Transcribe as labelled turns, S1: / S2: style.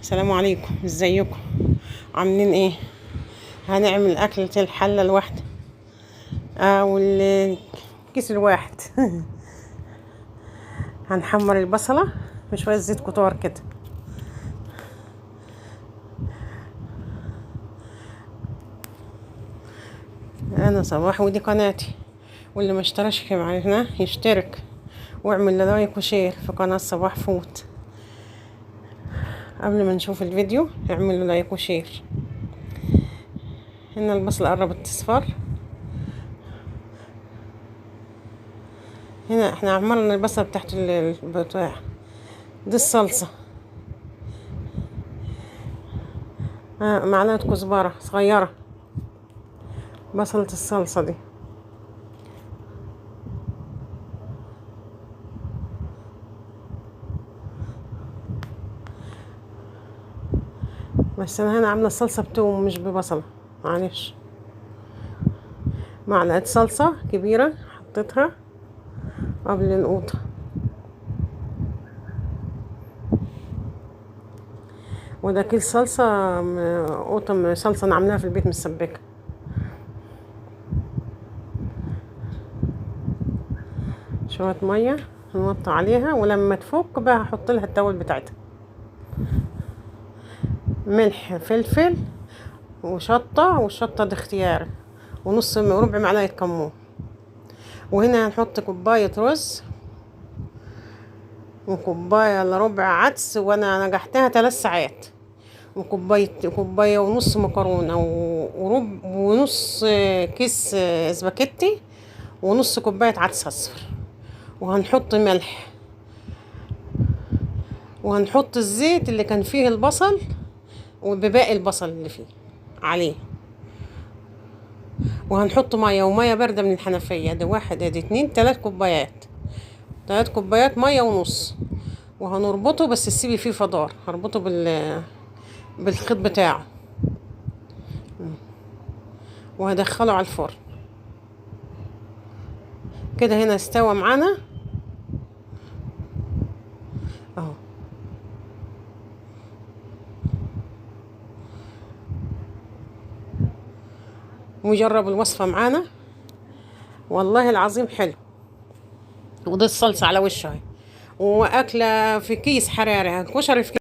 S1: السلام عليكم، ازيكم؟ عاملين ايه؟ هنعمل اكلة الحلة الواحدة او الكيس الواحد. هنحمر البصلة بشوية زيت كتار كده. انا صباح ودي قناتي، واللي ما اشتركش معانا يشترك واعمل لايك وشير في قناة صباح فود. قبل ما نشوف الفيديو اعملوا لايك وشير. هنا البصل قربت تصفر. هنا احنا عمرنا البصل تحت البتاع دي الصلصة. معلقة كزبرة صغيرة، بصلة الصلصة دي. بس انا هنا عاملة الصلصة بتوم مش ببصلة، معلش. معلقة صلصة كبيرة حطيتها قبل نقوطها. وده كيس صلصة قطم صلصة انا عاملاها في البيت مسبكة. شوية مية نوطي عليها، ولما تفك بقى هحط لها التوابل بتاعتها: ملح، فلفل، وشطة، والشطة دي اختياري، ونص ربع معلقة كمون. وهنا هنحط كوباية رز وكوباية الا ربع عدس، وانا نجحتها 3 ساعات. كوباية ونص مكرونة، ونص كيس اسباجيتي، ونص كوباية عدس اصفر. وهنحط ملح، وهنحط الزيت اللي كان فيه البصل وبباقي البصل اللي فيه عليه. وهنحط مية، ومية باردة من الحنفية. دي 1 ادي 2 3 كوبايات، 3 كوبايات مية ونص. وهنربطه، بس تسيبي فيه فضار، هربطه بالخيط بتاعه، وهدخله على الفرن. كده هنا استوى معانا اهو. وجرب الوصفة معانا، والله العظيم حلو. ودي الصلصة على وشها، واكلة في كيس حراري، كشري في كيس.